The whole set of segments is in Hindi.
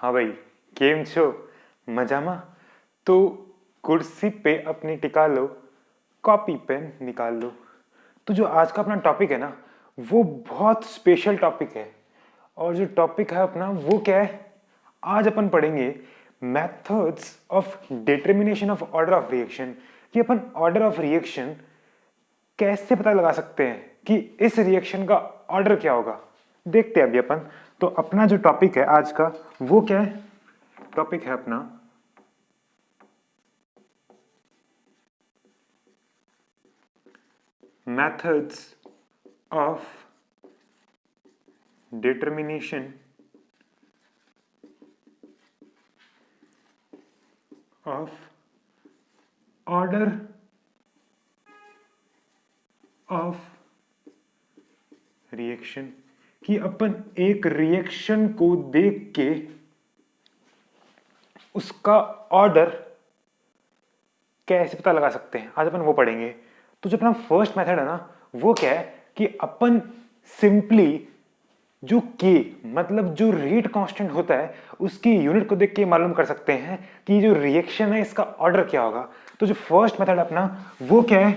हाँ भाई, કેમ છો? મજામાં? तो कुर्सी पे अपनी टिका लो, कॉपी पेन निकाल लो। तो जो आज का अपना टॉपिक है ना, वो बहुत स्पेशल टॉपिक है। और जो टॉपिक है अपना वो क्या है, आज अपन पढ़ेंगे methods of determination of order of reaction. कि अपन ऑर्डर ऑफ रिएक्शन कैसे पता लगा सकते हैं कि इस रिएक्शन का ऑर्डर क्या होगा। देखते हैं अभी अपन। तो अपना जो टॉपिक है आज का वो क्या है, टॉपिक है अपना methods of determination of order of reaction। कि अपन एक रिएक्शन को देख के उसका ऑर्डर कैसे पता लगा सकते हैं, आज अपन वो पढ़ेंगे। तो जो अपना फर्स्ट मेथड है ना, वो क्या है कि अपन सिंपली जो के मतलब जो रेट कांस्टेंट होता है उसकी यूनिट को देख के मालूम कर सकते हैं कि जो रिएक्शन है इसका ऑर्डर क्या होगा। तो जो फर्स्ट मेथड अपना वो क्या है,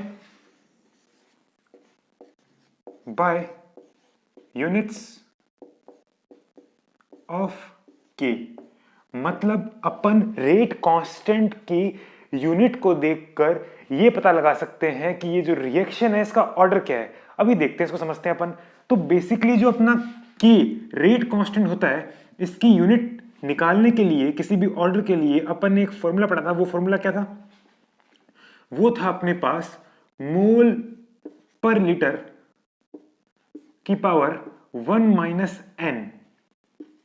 बाय यूनिट्स ऑफ के। मतलब अपन रेट कांस्टेंट की यूनिट को देखकर ये पता लगा सकते हैं कि ये जो रिएक्शन है इसका ऑर्डर क्या है। अभी देखते हैं, इसको समझते हैं अपन। तो बेसिकली जो अपना की रेट कांस्टेंट होता है, इसकी यूनिट निकालने के लिए किसी भी ऑर्डर के लिए अपन ने एक फॉर्मूला पढ़ा था। वो फॉर्मूला क्या था, वो था अपने पास मोल पर लीटर की पावर 1 माइनस n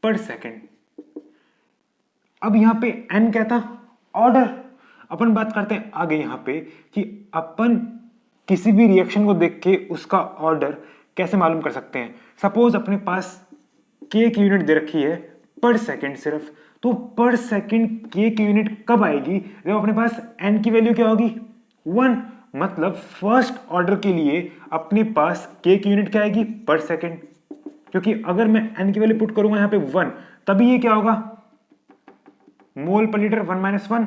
पर सेकेंड। अब यहां पे n क्या था, ऑर्डर। अपन बात करते हैं आगे यहां पे कि अपन किसी भी रिएक्शन को देख के उसका ऑर्डर कैसे मालूम कर सकते हैं। सपोज अपने पास के की यूनिट दे रखी है पर सेकंड सिर्फ। तो पर सेकंड के की यूनिट कब आएगी, जब अपने पास n की वैल्यू क्या होगी, 1। मतलब फर्स्ट ऑर्डर के लिए अपने पास के की यूनिट क्या आएगी, पर सेकंड। क्योंकि अगर मैं n की वैल्यू पुट करूंगा यहां पे 1, तभी ये क्या होगा, मोल पर लीटर 1 माइनस 1।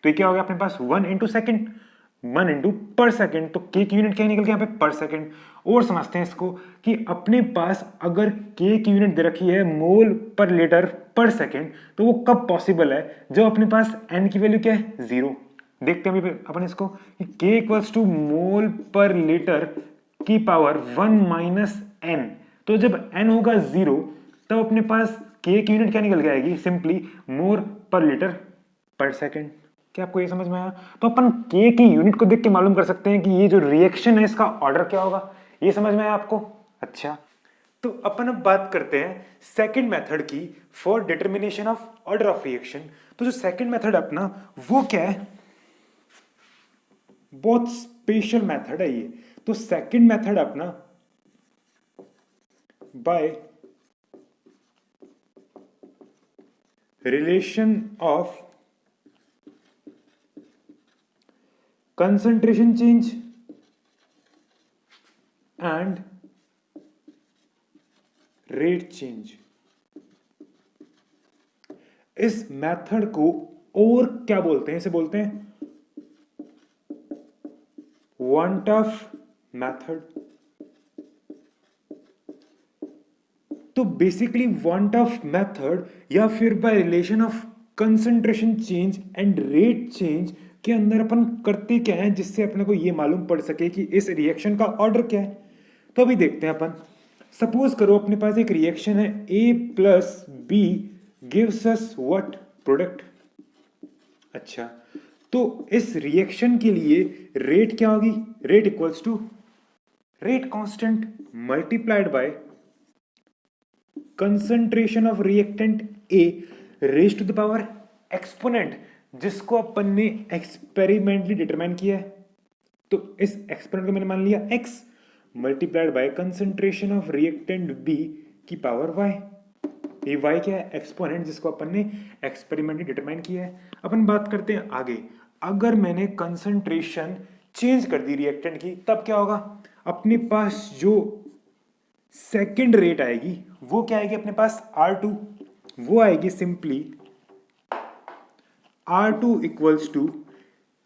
तो ये क्या हो गया अपने पास 1 इंटू सेकेंड, 1 इंटू पर सेकेंड। तो के की यूनिट क्या निकल गया यहाँ पे, पर सेकेंड। और समझते हैं इसको कि अपने पास अगर के की यूनिट दे रखी है मोल पर लीटर पर सेकेंड, तो वो कब पॉसिबल है, जब अपने पास एन की वैल्यू क्या है, 0। देखते हैं अभी अपन इसको कि के इक्वल्स टू मोल पर लीटर की पावर 1 माइनस एन। तो जब एन होगा 0 तब अपने पास के की यूनिट क्या निकल के आएगी, सिंपली मोल पर लीटर पर सेकेंड। क्या आपको ये समझ में आया? तो अपन के की यूनिट को देख के मालूम कर सकते हैं कि ये जो रिएक्शन है इसका ऑर्डर क्या होगा। ये समझ में आया आपको? अच्छा, तो अपन अब बात करते हैं सेकंड मेथड की for determination of order of reaction. तो जो सेकंड मेथड अपना वो क्या है, बहुत स्पेशल मेथड है ये। तो सेकंड मेथड अपना by relation of concentration change and rate change। इस मेथड को और क्या बोलते हैं, इसे बोलते हैं वन टफ मेथड। तो बेसिकली वन टफ मेथड या फिर by relation of concentration change and rate change के अंदर अपन करते क्या है, जिससे अपने को ये मालूम पड़ सके कि इस रिएक्शन का ऑर्डर क्या है। तो अभी देखते हैं अपन। सपोज करो अपने पास एक रिएक्शन है A plus B gives us what, product. अच्छा, तो इस रिएक्शन के लिए रेट क्या होगी, rate equals to rate constant multiplied by concentration of reactant A raise to the power exponent, जिसको अपन ने एक्सपेरिमेंटली डिटरमाइन किया है। तो इस एक्सपेरिमेंट को मैंने मान लिया x multiplied by concentration of reactant B की पावर y। ये y क्या है, एक्सपोनेंट, जिसको अपन ने एक्सपेरिमेंटली डिटरमाइन किया है। अपन बात करते हैं आगे। अगर मैंने कंसंट्रेशन चेंज कर दी रिएक्टेंट की, तब क्या होगा, अपने पास जो सेकेंड रेट आएगी वो क्या आएगी अपने पास, R2। वो आएगी simply R2 equals to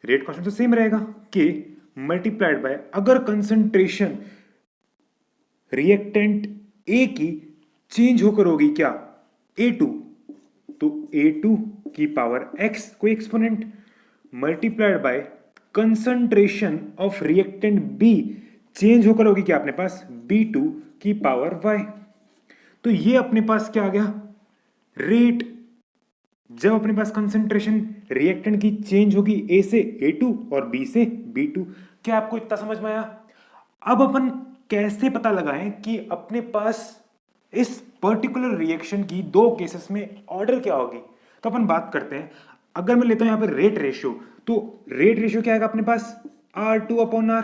rate constant तो सेम रहेगा K मल्टीप्लाइड बाय, अगर कंसंट्रेशन रिएक्टेंट A की चेंज होकर होगी क्या A2, तो A2 की पावर X कोई exponent multiplied by concentration of reactant B change होकर होगी क्या अपने पास B2 की पावर Y। तो ये अपने पास क्या आ गया रेट, जब अपने पास कंसंट्रेशन रिएक्टेंट की चेंज होगी A से A2 और B से B2। क्या आपको इतना समझ में आया? अब अपन कैसे पता लगाएं कि अपने पास इस पर्टिकुलर रिएक्शन की दो केसेस में ऑर्डर क्या होगी? तो अपन बात करते हैं, अगर मैं लेता हूं यहां पर रेट रेशियो, तो रेट रेशियो क्या आएगा अपने पास R2 अपॉन R।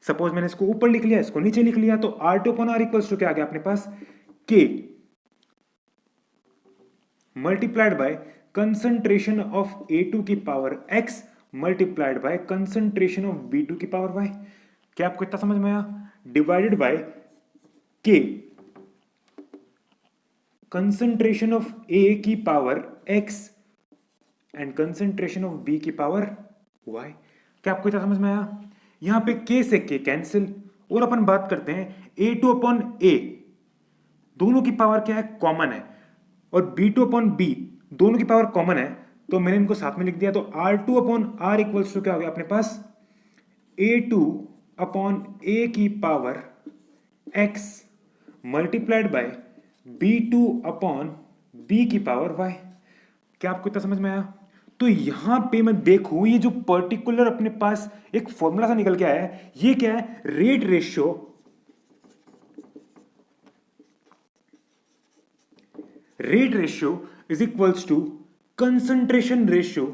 सपोज मैंने इसको ऊपर लिख लिया, इसको नीचे लिख लिया, तो R2 upon R equals to क्या आ गया अपने पास K multiplied by concentration of A2 की power X multiplied by concentration of B2 की पावर Y। क्या आपको इतना समझ में आया? Divided by K concentration of A की power X and concentration of B की पावर Y। क्या आपको इतना समझ में आया? यहां पे K से K कैंसिल, और अपन बात करते हैं A2 अपॉन A, दोनों की पावर क्या है कॉमन है, और B2 अपॉन B दोनों की पावर कॉमन है, तो मैंने इनको साथ में लिख दिया। तो R2 upon R equals to क्या हो गया अपने पास A2 अपॉन A की power X multiplied by B2 upon B की पावर Y। क्या आपको इतना समझ में आया? तो यहां पे मैं देखूं ये जो पर्टिकुलर अपने पास एक फॉर्मूला सा निकल के आया है, ये क्या है rate ratio is equals to concentration ratio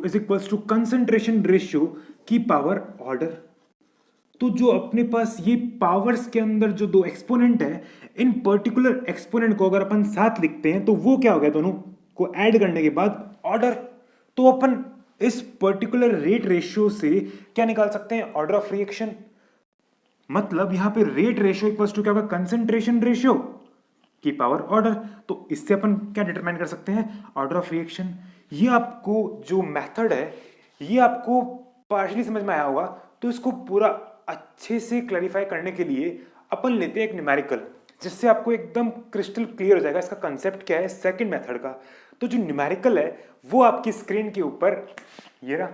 is equals to concentration ratio की पावर ऑर्डर। तो जो अपने पास ये पावर्स के अंदर जो दो एक्सपोनेंट है, इन पर्टिकुलर एक्सपोनेंट को अगर अपन साथ लिखते हैं तो वो क्या हो गया, दोनों को ऐड करने के बाद ऑर्डर। तो अपन इस पर्टिकुलर रेट रेशियो से क्या निकाल सकते हैं ऑर्डर ऑफ रिएक्शन। मतलब यहां पे रेट रेशियो इक्वल्स टू क्या होगा कंसंट्रेशन रेशियो की पावर ऑर्डर। तो इससे अपन क्या डिटरमाइन कर सकते हैं ऑर्डर ऑफ रिएक्शन। ये आपको जो मेथड है ये आपको पार्शली समझ में आया होगा, तो इसको पूरा अच्छे से क्लैरिफाई करने के लिए अपन लेते हैं एक न्यूमेरिकल, जिससे आपको एकदम क्रिस्टल क्लियर हो जाएगा इसका कंसेप्ट क्या है सेकंड मेथड का। तो जो न्यूमेरिकल है वो आपकी स्क्रीन के ऊपर ये रहा।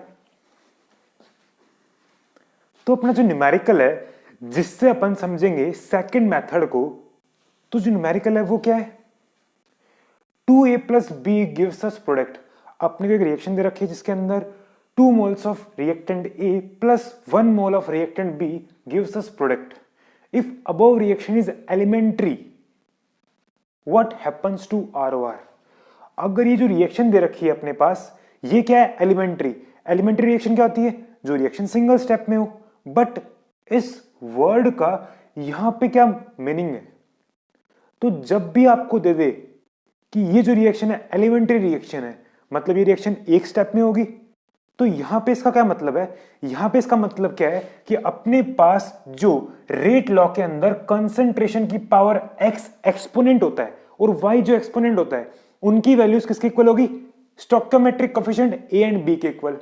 तो अपना जो न्यूमेरिकल है जिससे अपन समझेंगे सेकंड मेथड को, तो जो न्यूमेरिकल है वो क्या है 2A plus B gives us product. अपने को एक रिएक्शन दे रखी है जिसके अंदर 2 moles of reactant A plus 1 mole of reactant B gives us product. If above reaction is elementary, what happens to ROR? अगर ये जो रिएक्शन दे रखी है अपने पास ये क्या है एलिमेंट्री। एलिमेंट्री रिएक्शन क्या होती है जो रिएक्शन सिंगल स्टेप में हो, बट इस वर्ड का यहां पे क्या मीनिंग है, तो जब भी आपको दे दे कि ये जो रिएक्शन है एलिमेंट्री रिएक्शन है, मतलब ये रिएक्शन एक स्टेप में होगी, तो यहां पे इसका क्या मतलब है, यहां पे इसका मतलब क्या है कि अपने पास जो रेट लॉ के अंदर कंसंट्रेशन की पावर x एक्सपोनेंट होता है और y जो एक्सपोनेंट होता है उनकी वैल्यूज किसके इक्वल होगी stoichiometric coefficient a and b के इक्वल।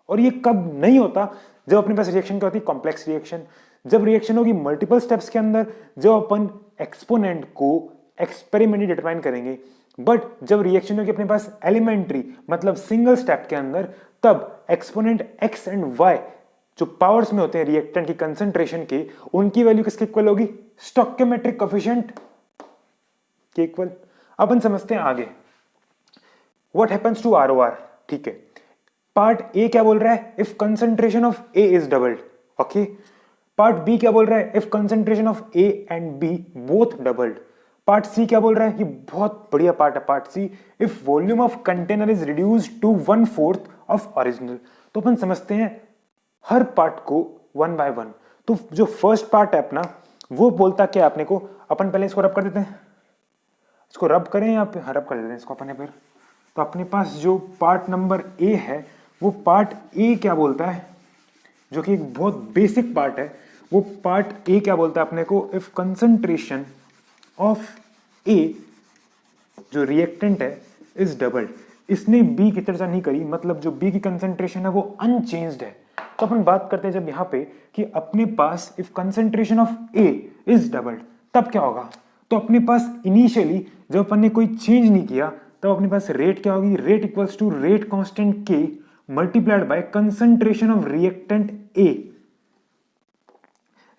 और ये कब नहीं होता, जब अपने पास रिएक्शन क्या होती है कॉम्प्लेक्स रिएक्शन। जब रिएक्शन होगी मल्टीपल स्टेप्स के अंदर, जब अपन एक्सपोनेंट को एक्सपेरिमेंटली डिटरमाइन करेंगे, बट जब रिएक्शन होगी अपने पास एलिमेंट्री मतलब सिंगल स्टेप के अंदर, तब एक्सपोनेंट x एंड y जो पावर्स में होते हैं रिएक्टेंट की कंसंट्रेशन के, उनकी वैल्यू किसके इक्वल होगी स्टोइकोमेट्रिक कोएफिशिएंट के इक्वल। अपन समझते हैं आगे व्हाट हैपेंस टू ROR। ठीक है, पार्ट ए क्या बोल रहा है if concentration of A is doubled, okay. Part B क्या बोल रहा है if concentration of A and B both doubled. Part C क्या बोल रहा है, ये बहुत बढ़िया पार्ट है part C, if volume of container is reduced to 1/4 of original. तो अपन समझते हैं हर पार्ट को वन बाय वन। तो जो फर्स्ट पार्ट है अपना वो बोलता क्या अपने को, अपन पहले इसको रब कर देते हैं, इसको रब करें या रब कर देते हैं इसको अपने पर। तो अपने पास जो पार्ट नंबर ए है वो पार्ट ए क्या बोलता है, जो कि एक बहुत बेसिक पार्ट है, वो पार्ट ए क्या बोलता है अपने को, इफ कंसंट्रेशन ऑफ ए जो रिएक्टेंट है इज डबल्ड। इसने बी की चर्चा नहीं करी, मतलब जो बी की कंसंट्रेशन है वो अनचेंज्ड है। तो अपन बात करते हैं जब यहाँ पे कि अपने पास if concentration of A is doubled, तब क्या होगा। तो अपने पास इनिशियली जब अपन ने कोई चेंज नहीं किया तब अपने पास रेट क्या होगी, rate equals to rate constant के multiplied by concentration of reactant A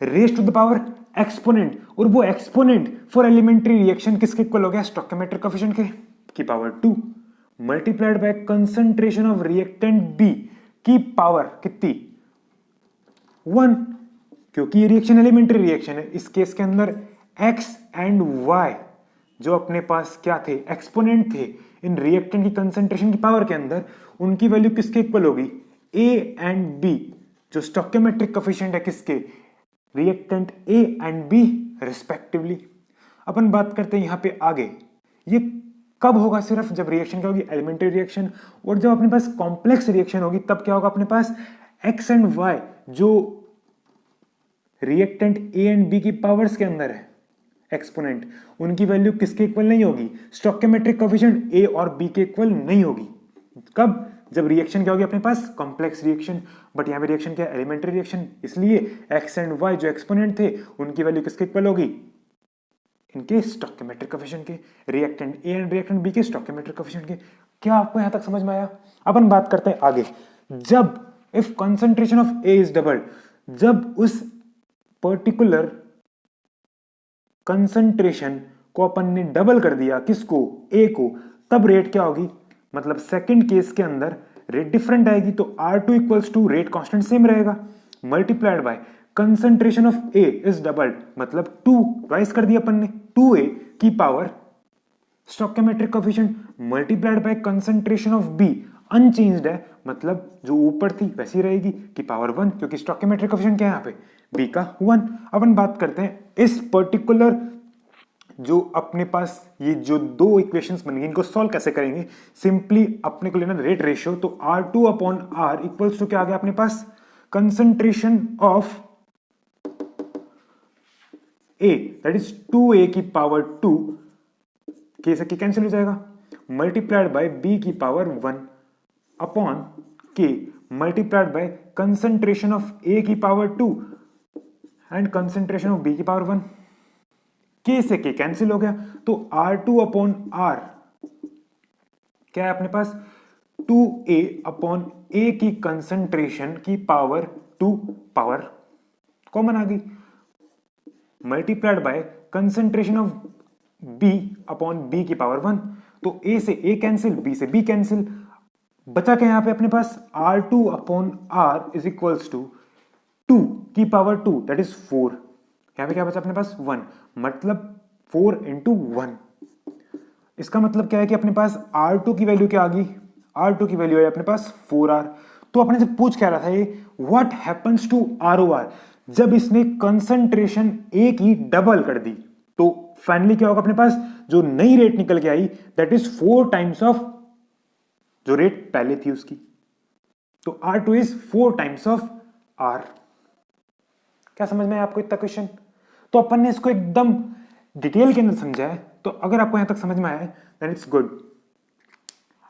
raise to the power exponent. और वो एक्सपोनेंट फॉर एलिमेंट्री रिएक्शन किसके इक्वल हो गया, स्टोइकोमेट्रिक कोएफिशिएंट के की power 2 multiplied by concentration of reactant B की पावर कितनी 1, क्योंकि ये रिएक्शन एलिमेंट्री रिएक्शन है। इस केस के अंदर x एंड y जो अपने पास क्या थे, एक्सपोनेंट थे इन रिएक्टेंट की कंसंट्रेशन की पावर के अंदर, उनकी वैल्यू किसके इक्वल होगी, a एंड b जो स्टोइकोमेट्रिक कोएफिशिएंट है किसके, reactant a and b respectively. अपन बात करते हैं यहां पे आगे, ये कब होगा, सिर्फ जब रिएक्शन क्या होगी, एलिमेंट्री रिएक्शन। और जब अपने पास कॉम्प्लेक्स रिएक्शन होगी तब क्या होगा, अपने पास x एंड y जो रिएक्टेंट a एंड b की पावर्स के अंदर है एक्सपोनेंट, उनकी वैल्यू किसके इक्वल नहीं होगी, स्टोइकोमेट्रिक कोएफिशिएंट a और b के इक्वल नहीं होगी। कब, जब रिएक्शन क्या होगी अपने पास, कॉम्प्लेक्स रिएक्शन। बट यहाँ पे रिएक्शन क्या है, एलिमेंट्री रिएक्शन, इसलिए x एंड y जो एक्सपोनेंट थे उनकी वैल्यू किसके इक्वल होगी, इनके स्टोइकोमेट्रिक कोएफिशिएंट के, reactant a and reactant b के स्टोइकोमेट्रिक कोएफिशिएंट के। क्या आपको यहां तक समझ में आया। अपन बात करते हैं आगे, जब if concentration of a is double, जब उस पर्टिकुलर कंसंट्रेशन को अपन ने डबल कर दिया, किसको, a को, तब रेट क्या होगी, मतलब सेकंड केस के अंदर रेट डिफरेंट आएगी। तो R2 equals to rate constant same रहेगा multiplied by concentration of A is doubled, मतलब 2 ट्वाइस कर दिया अपन ने, 2A की power stoichiometric coefficient multiplied by concentration of B unchanged है, मतलब जो ऊपर थी वैसी रहेगी की पावर 1, क्योंकि स्टोइकोमेट्रिक कोएफिशिएंट क्या है यहाँ पे, B का 1। अपन बात करते हैं इस पर्टिकुलर जो अपने पास ये जो दो इक्वेशंस बन गई, इनको सॉल्व कैसे करेंगे, सिंपली अपने को लेना रेट रेशियो। तो R2 upon R equals to क्या आ गया अपने पास, concentration of A that is 2A की पावर 2, के से कैंसिल हो जाएगा, मल्टीप्लाइड बाय B की power 1 upon K multiplied by concentration of A की power 2 and concentration of B की पावर 1, K से K कैंसिल हो गया। तो R2 अपॉन R क्या है अपने पास, 2A अपॉन A की कंसंट्रेशन की पावर 2 पावर कॉमन आ गई, multiplied by concentration of B upon B की पावर 1। तो A से A कैंसिल, B से B कैंसिल, बचा क्या यहां पे अपने पास, R2 upon R is equals to 2 की पावर 2 दैट इज 4। यहां पे क्या बचा अपने पास, 1, मतलब 4 इंटू 1। इसका मतलब क्या है कि अपने पास R2 की वैल्यू क्या आ गई, R2 की वैल्यू है अपने पास 4R। तो अपने से पूछ क्या रहा था ये, व्हाट हैपेंस टू ROR, जब इसने कंसंट्रेशन A की डबल कर दी, तो फाइनली क्या होगा अपने पास, जो नई रेट निकल के आई दैट इज 4 टाइम्स ऑफ जो रेट पहले थी उसकी। तो R2 is 4 times of R। क्या समझ में आया आपको इतना क्वेश्चन। तो अपन ने इसको एकदम डिटेल के अंदर समझा है, तो अगर आपको यहां तक समझ में आया है देन इट्स गुड।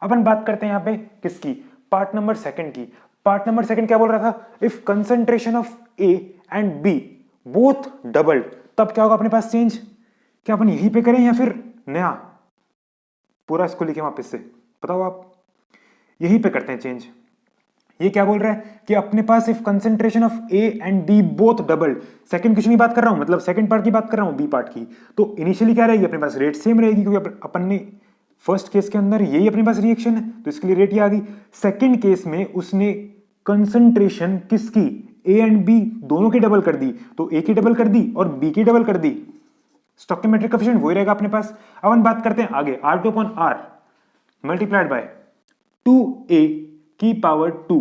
अपन बात करते हैं यहां पे किसकी, पार्ट नंबर सेकंड की। पार्ट नंबर सेकंड क्या बोल रहा था, if concentration of A and B both doubled, तब क्या होगा अपने पास चेंज। क्या अपन यहीं पे करें या फिर नया पूरा इसको लिखे वापस से, बताओ आप। यहीं पे करते हैं चेंज। ये क्या बोल रहा है कि अपने पास if concentration of A and B both doubled, second question की बात कर रहा हूं, मतलब सेकंड पार्ट की बात कर रहा हूं, B पार्ट की। तो इनिशियली क्या रहेगी अपने पास, रेट सेम रहेगी, क्योंकि अपन ने फर्स्ट केस के अंदर यही अपने पास रिएक्शन है, तो इसके लिए रेट ये आ गई। सेकंड केस में उसने कंसंट्रेशन किसकी, A एंड B दोनों की डबल कर दी, तो A की डबल कर दी और B की डबल कर दी, स्टोइकोमेट्रिक कोएफिशिएंट वही रहेगा अपने पास। अब हम बात करते हैं आगे, R2 upon R multiplied by 2A की power 2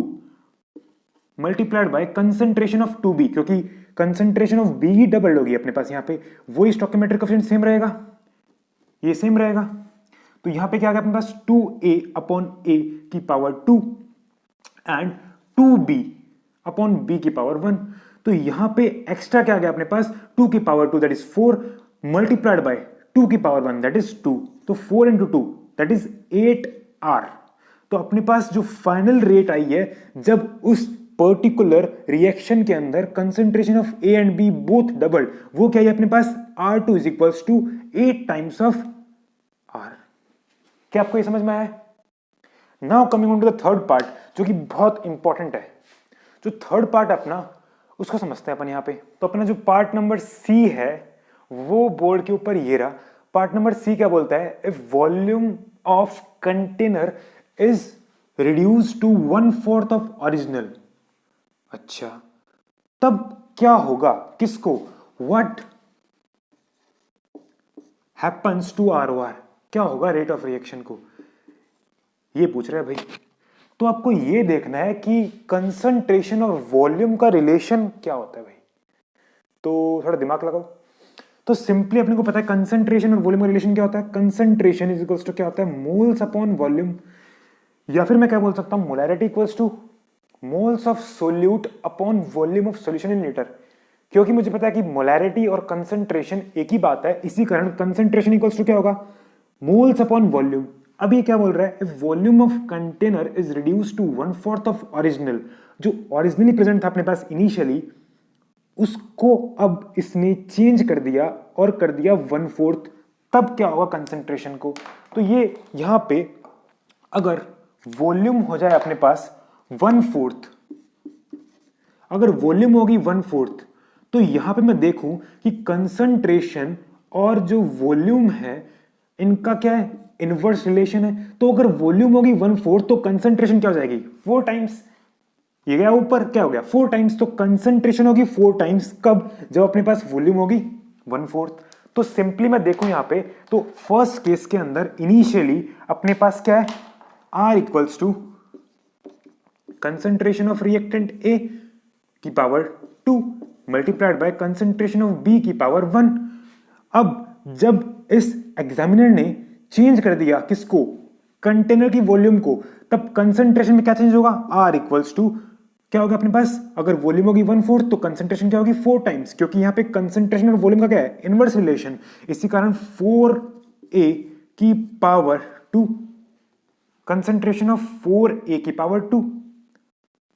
multiplied by concentration of 2B, क्योंकि concentration of B he double होगी अपने पास यहाँ पे, वही स्टोइकोमेट्रिक कोएफिशिएंट सेम रहेगा, ये सेम रहेगा। तो यहां पे क्या आ गया अपने पास, 2A अपॉन A की power 2 and 2B upon B की पावर 1। तो यहां पे एक्स्ट्रा क्या आ गया अपने पास 2 की power 2 that is 4 multiplied by 2 की पावर 1 दैट इज 2, तो 4 इंटू 2 दैट इज 8R। तो अपने पास जो फाइनल रेट आई है जब उस पर्टिकुलर रिएक्शन के अंदर concentration of A and B both double, वो क्या है अपने पास R2 is equals to 8 times of R। क्या आपको ये समझ में आया? Now coming on to the third part जो कि बहुत इंपॉर्टेंट है। जो थर्ड पार्ट अपना उसको समझते हैं अपन यहाँ पे। तो अपना जो पार्ट नंबर सी है वो बोर्ड के ऊपर ये रहा। पार्ट नंबर सी क्या बोलता है? If volume of container is reduce to 1/4 of original. अच्छा, तब क्या होगा? किसको? What happens to ROR? क्या होगा रेट ऑफ रिएक्शन को? ये पूछ रहे हैं भाई। तो आपको ये देखना है कि कंसंट्रेशन और वॉल्यूम का रिलेशन क्या होता है भाई। तो थोड़ा दिमाग लगाओ। तो सिंपली अपने को पता है कंसंट्रेशन और वॉल्यूम का रिलेशन क्या होता है। कंसंट्रेशन इज इक्वल्स टू क्या होता है? मोल्स अपॉन वॉल्यूम, या फिर मैं क्या बोल सकता हूं, molarity equals two moles of solute upon volume of solution in litre. क्योंकि मुझे पता है कि मोलैरिटी और कंसंट्रेशन एक ही बात है, इसी कारण कंसंट्रेशन इक्वल्स टू क्या होगा? Moles upon volume. अब ये क्या बोल रहा है? If volume of container is reduce to 1/4 of original, जो ओरिजिनली प्रेजेंट था अपने पास इनिशियली, उसको अब इसने चेंज कर दिया और कर दिया 1/4, तब क्या होगा कंसंट्रेशन को? तो ये यहां पे अगर वॉल्यूम हो जाए अपने पास 1/4, अगर वॉल्यूम होगी 1/4, तो यहां पे मैं देखूं कि कंसंट्रेशन और जो वॉल्यूम है इनका क्या है? इनवर्स रिलेशन है। तो अगर वॉल्यूम होगी 1/4 तो कंसंट्रेशन क्या हो जाएगी? 4 टाइम्स। ये गया ऊपर, क्या हो गया? 4 टाइम्स। तो कंसंट्रेशन होगी 4 टाइम्स कब? जब अपने पास वॉल्यूम होगी 1/4। तो सिंपली मैं देखूं यहां पे, तो फर्स्ट केस के अंदर इनिशियली अपने पास क्या है? R equals to concentration of reactant A की power 2 multiplied by concentration of B की पावर 1। अब जब इस एग्जामिनर ने चेंज कर दिया किसको? कंटेनर की वॉल्यूम को, तब कंसंट्रेशन में क्या चेंज होगा? R इक्वल्स टू क्या होगा अपने पास? अगर वॉल्यूम होगी 1/4 तो कंसंट्रेशन क्या होगी? 4 टाइम्स, क्योंकि यहां पे कंसंट्रेशन और वॉल्यूम का क्या है? Inverse relation. इसी कारण 4A की पावर 2, कंसंट्रेशन ऑफ 4A की पावर 2,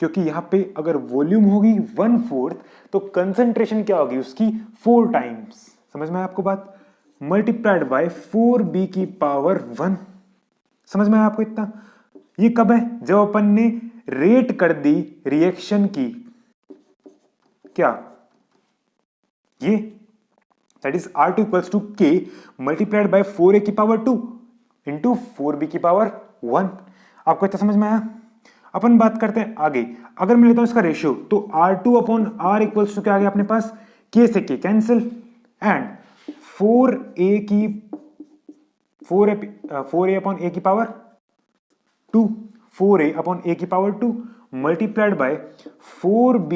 क्योंकि यहां पे अगर वॉल्यूम होगी 1/4 तो कंसंट्रेशन क्या होगी उसकी? 4 टाइम्स। समझ में आया आपको बात? मल्टीप्लाइड बाय 4B की पावर 1। समझ में आया आपको इतना? ये कब है? जब अपन ने रेट कर दी रिएक्शन की, क्या ये, that is R2 equals to K multiplied by 4A की पावर 2 इंटू 4B की पावर 1। आपको इतना समझ में आया? अपन बात करते हैं आगे। अगर मैं लेता हूं इसका रेशियो, तो R2 upon R equals to क्या आ गया अपने पास? K से K cancel, and 4A upon A की पावर 2, 4A अपॉन A की power 2 multiplied by 4B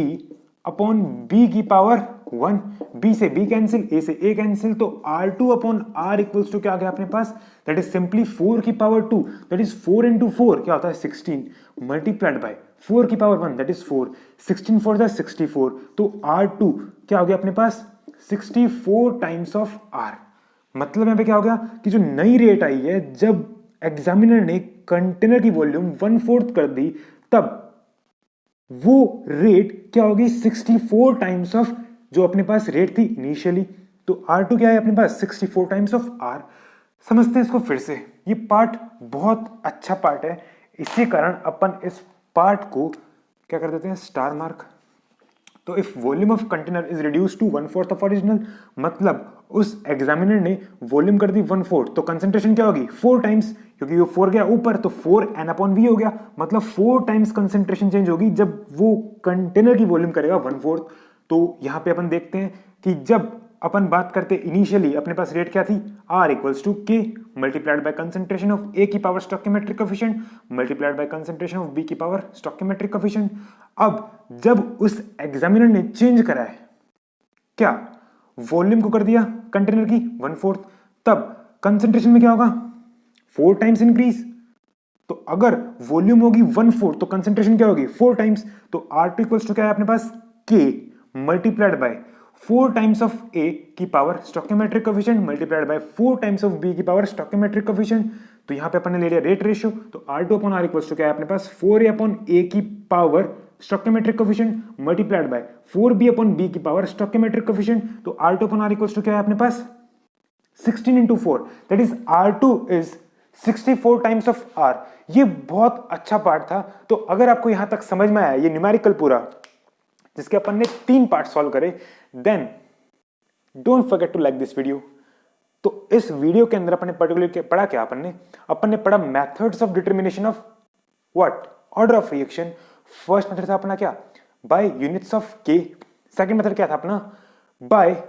upon B की पावर 1। B से B कैंसिल, A से A कैंसिल, तो R2 upon R equals to क्या आ गया अपने पास? दैट इज सिंपली 4 की पावर 2, दैट इज 4 इंटू 4 क्या होता है? 16 मल्टीप्लाइड बाय 4 की पावर 1 दैट इज 4, 16 4 दैट 64। तो R2 क्या हो गया अपने पास? 64 टाइम्स ऑफ R। मतलब यहां पे क्या हो गया कि जो नई रेट आई है जब एग्जामिनर ने कंटेनर की वॉल्यूम 1/4 कर दी, तब वो रेट क्या होगी? 64 टाइम्स ऑफ जो अपने पास रेट थी इनिशियली। तो R2 क्या है अपने पास? 64 टाइम्स ऑफ R। समझते हैं इसको फिर से। ये पार्ट बहुत अच्छा पार्ट है, इसी कारण अपन इस पार्ट को क्या कर देते हैं? Star mark. तो if volume of container is reduce to 1/4 of original, मतलब उस एग्जामिनर ने वॉल्यूम कर दी 1/4, तो कंसंट्रेशन क्या होगी? 4 टाइम्स, क्योंकि वो 4 गया ऊपर तो 4n/v हो गया, मतलब 4 टाइम्स कंसंट्रेशन चेंज होगी जब वो कंटेनर की वॉल्यूम करेगा 1/4। तो यहां पे अपन देखते हैं कि जब अपन बात करते इनिशियली अपने पास रेट क्या थी? R equals to K multiplied by concentration of A की power stoichiometric coefficient multiplied by concentration of B की पावर स्टोइकियोमेट्रिक कोएफिशिएंट। अब जब उस एग्जामिनर ने चेंज करा है क्या? वॉल्यूम को कर दिया कंटेनर की 1/4, तब कंसंट्रेशन में क्या होगा? 4 टाइम्स इंक्रीज। तो अगर वॉल्यूम होगी 1/4 तो कंसंट्रेशन क्या होगी? 4 टाइम्स। तो R2 इक्वल्स टू क्या है अपने पास? K multiplied by 4 times of A की power stoichiometric coefficient multiplied by 4 times of B की पावर स्टोइकोमेट्रिक कोफिशिएंट। तो यहां पे अपन ने ले लिया रेट रेशियो, तो R2 upon R equals to क्या है अपने पास 4a अपॉन a की power stoichiometric coefficient multiplied by 4b upon b की पावर स्टोइकोमेट्रिक कोफिशिएंट। तो R2 upon R equals to क्या है अपने पास 16 into 4, that is R2 is 64 times of R। ये बहुत अच्छा पार्ट था। तो अगर आपको यहां तक समझ में आया ये न्यूमेरिकल पूरा, जिसके अपन ने 3 पार्ट सॉल्व करे, then don't forget to like this video. तो इस वीडियो के अंदर अपन ने पर्टिकुलर पढ़ा क्या, अपन ने पढ़ा methods of determination of what order of reaction. First method था अपना क्या, by units of K. Second method क्या था अपना, by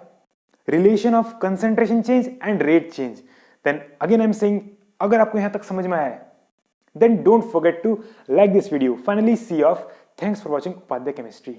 relation of concentration change and rate change. Then again I am saying, अगर आपको यहां तक समझ में आया है, then don't forget to like this video. Finally, see off. Thanks for watching Upadhyay Chemistry.